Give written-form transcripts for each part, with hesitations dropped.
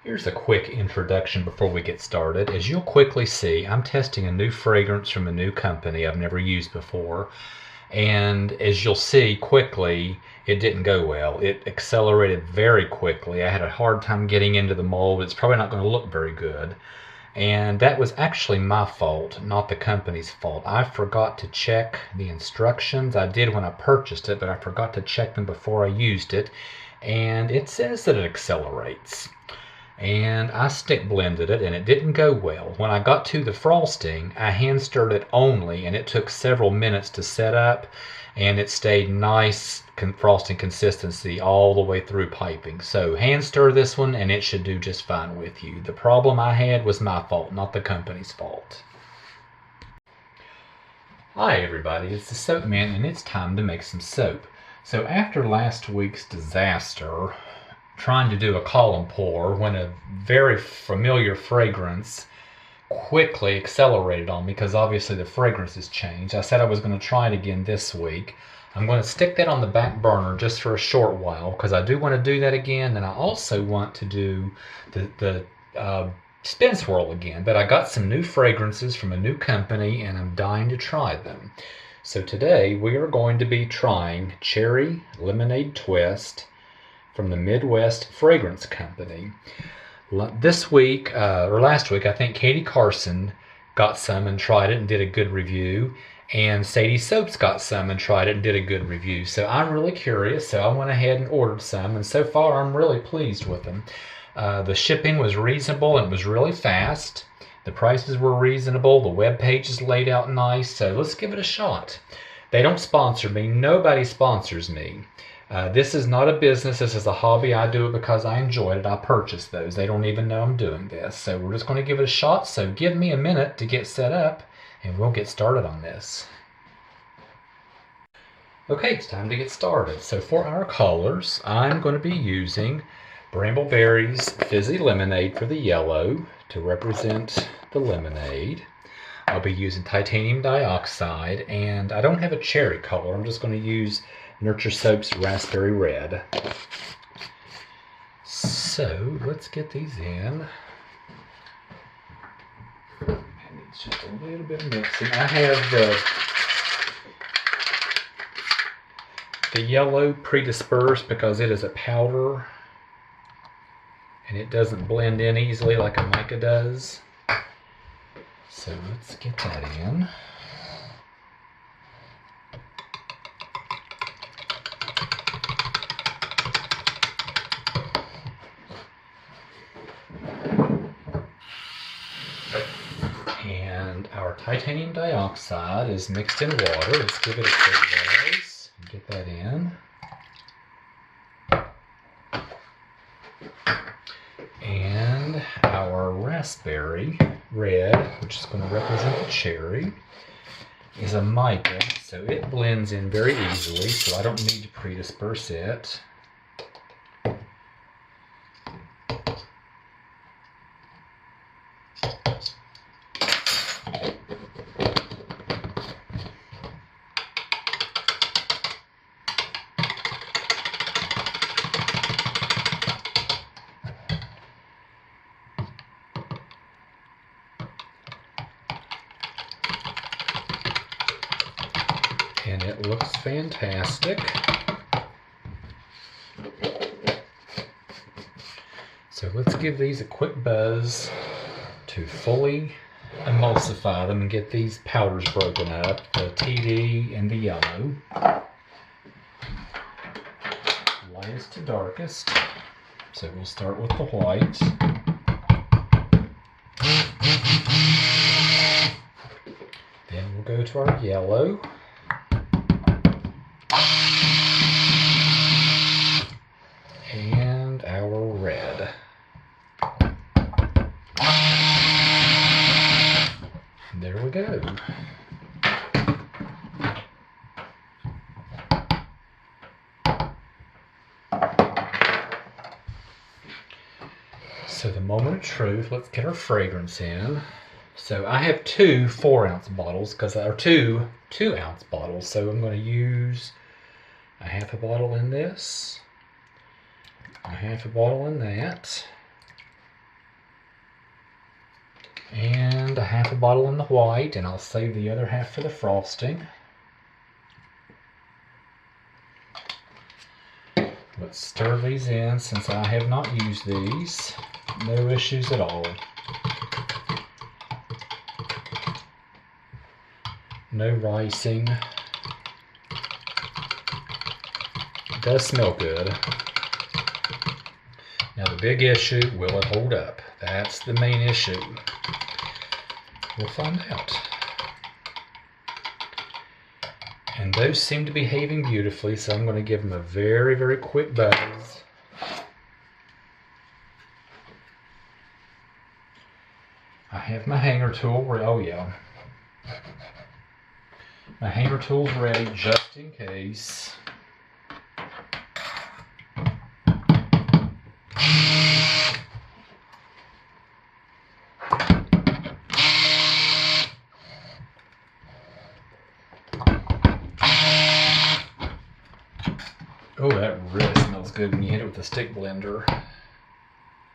Here's a quick introduction before we get started. As you'll quickly see, I'm testing a new fragrance from a new company I've never used before. And as you'll see quickly, it didn't go well. It accelerated very quickly. I had a hard time getting into the mold. It's probably not going to look very good. And that was actually my fault, not the company's fault. I forgot to check the instructions. I did when I purchased it, but I forgot to check them before I used it. And it says that it accelerates. And I stick blended it and it didn't go well. When I got to the frosting, I hand stirred it only and it took several minutes to set up, and it stayed nice frosting consistency all the way through piping. So hand stir this one and it should do just fine with you. The problem I had was my fault, not the company's fault. Hi everybody, it's the Soap Man and it's time to make some soap. So after last week's disaster, trying to do a column pour when a very familiar fragrance quickly accelerated on me because obviously the fragrance has changed. I said I was going to try it again this week. I'm going to stick that on the back burner just for a short while because I do want to do that again, and I also want to do the spin swirl again. But I got some new fragrances from a new company and I'm dying to try them. So today we are going to be trying Cherry Lemonade Twist from the Midwest Fragrance Company. This week, or last week, I think Katie Carson got some and tried it and did a good review. And Sadie Soaps got some and tried it and did a good review. So I'm really curious, so I went ahead and ordered some. And so far, I'm really pleased with them. The shipping was reasonable and it was really fast. The prices were reasonable. The web page is laid out nice. So let's give it a shot. They don't sponsor me. Nobody sponsors me. This is not a business. This is a hobby. I do it because I enjoyed it. I purchased those. They don't even know I'm doing this. So we're just going to give it a shot. So give me a minute to get set up and we'll get started on this. Okay, it's time to get started. So for our colors, I'm going to be using Brambleberry's Fizzy Lemonade for the yellow to represent the lemonade. I'll be using titanium dioxide, and I don't have a cherry color. I'm just going to use Nurture Soap's Raspberry Red. So let's get these in. It needs just a little bit of mixing. I have the yellow pre-dispersed because it is a powder and it doesn't blend in easily like a mica does. So let's get that in. And our titanium dioxide is mixed in water. Let's give it a quick buzz and get that in. And our raspberry red, which is going to represent the cherry, is a mica, so it blends in very easily, so I don't need to pre-disperse it. And it looks fantastic. So let's give these a quick buzz to fully emulsify them and get these powders broken up, the TD and the yellow. Lightest to darkest. So we'll start with the white. Then we'll go to our yellow. And our red. And there we go. So the moment of truth, let's get our fragrance in. So I have two 4-ounce bottles because there are two 2-ounce bottles. So I'm going to use a half a bottle in this, a half a bottle in that, And a half a bottle in the white, and I'll save the other half for the frosting. Let's stir these in since I have not used these. No issues at all. No ricing. It does smell good. Now the big issue, will it hold up? That's the main issue. We'll find out. And those seem to be behaving beautifully, so I'm going to give them a very, very quick buzz. I have my hanger tool, oh yeah. My hanger tool's ready just in case. Oh, that really smells good when you hit it with a stick blender.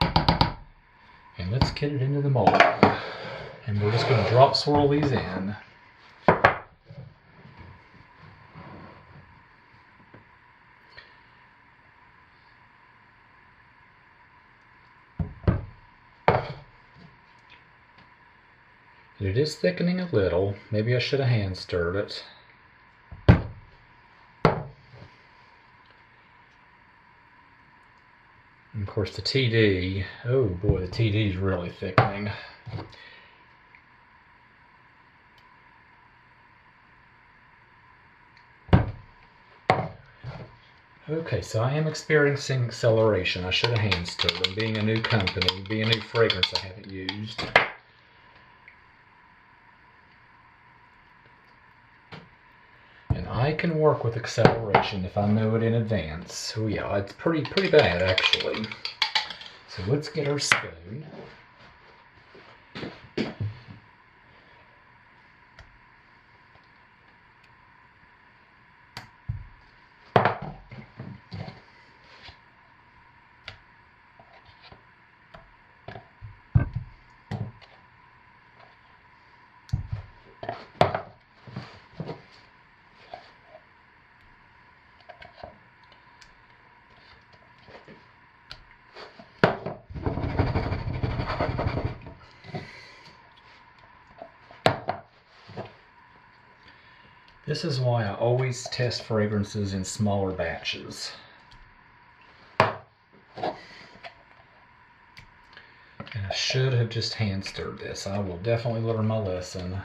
And let's get it into the mold. And we're just going to drop swirl these in. It is thickening a little. Maybe I should have hand stirred it. And of course the TD, oh boy, the TD is really thickening. Okay, so I am experiencing acceleration. I should have hand stirred them. Being a new company, being a new fragrance I haven't used. And I can work with acceleration if I know it in advance. Oh yeah, it's pretty bad actually. So let's get our spoon. This is why I always test fragrances in smaller batches. And I should have just hand stirred this. I will definitely learn my lesson.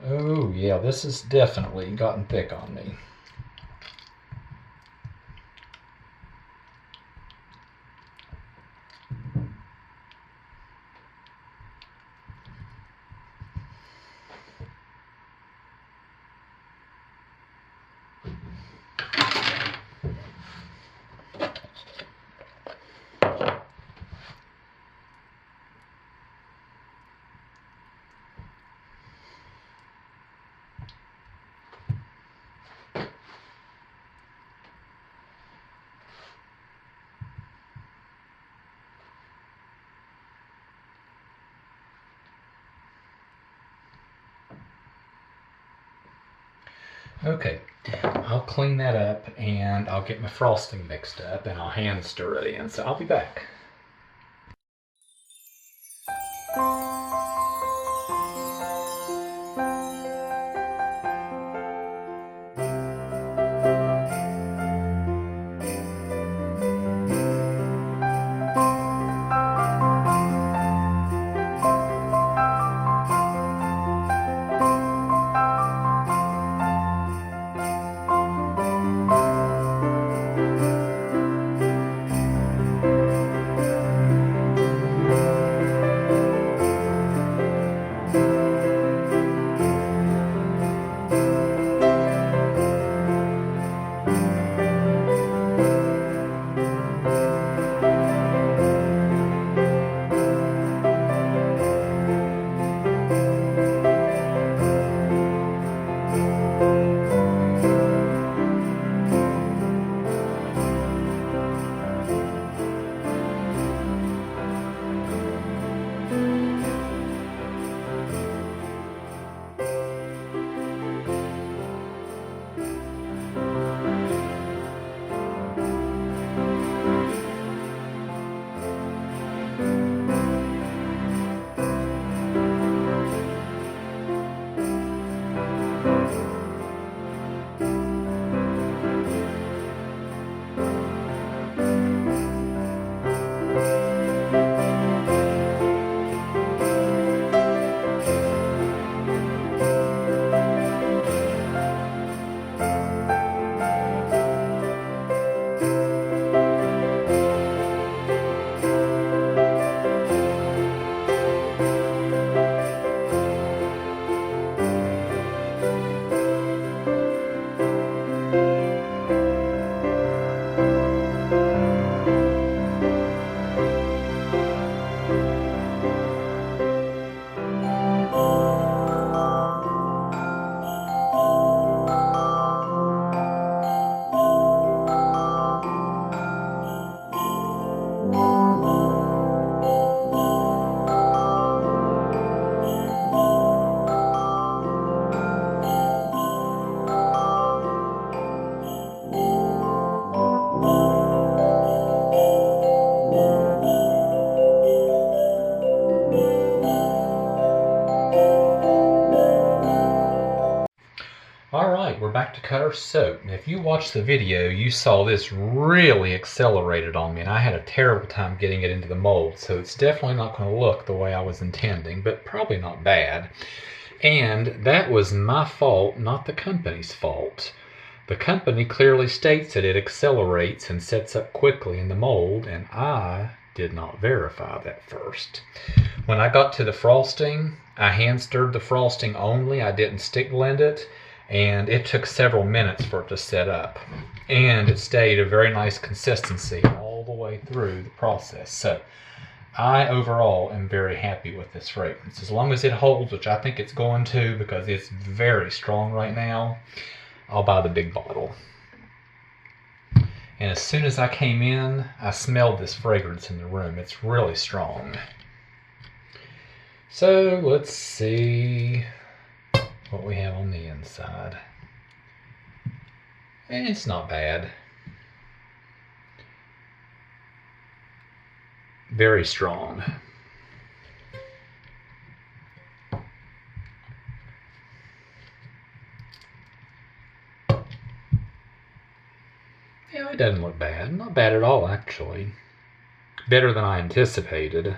Oh yeah, this has definitely gotten thick on me. Okay, I'll clean that up and I'll get my frosting mixed up and I'll hand stir it in, so I'll be back. to cut our soap. Now, if you watched the video, you saw this really accelerated on me, and I had a terrible time getting it into the mold, so it's definitely not going to look the way I was intending, but probably not bad. And that was my fault, not the company's fault. The company clearly states that it accelerates and sets up quickly in the mold, and I did not verify that first. When I got to the frosting, I hand stirred the frosting only. I didn't stick blend it, and it took several minutes for it to set up. And it stayed a very nice consistency all the way through the process. So I overall am very happy with this fragrance. As long as it holds, which I think it's going to because it's very strong right now, I'll buy the big bottle. And as soon as I came in, I smelled this fragrance in the room. It's really strong. So let's see what we have on the inside. And it's not bad. Very strong. Yeah, it doesn't look bad. Not bad at all, actually. Better than I anticipated.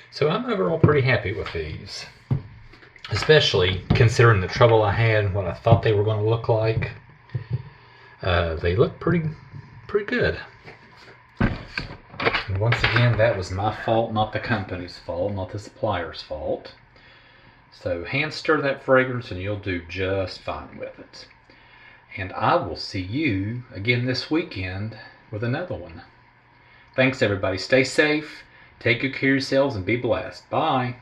So I'm overall pretty happy with these, especially considering the trouble I had and what I thought they were going to look like. They look pretty good. And once again, that was my fault, not the company's fault, not the supplier's fault. So hand stir that fragrance and you'll do just fine with it. And I will see you again this weekend with another one. Thanks everybody. Stay safe. Take good care of yourselves and be blessed. Bye.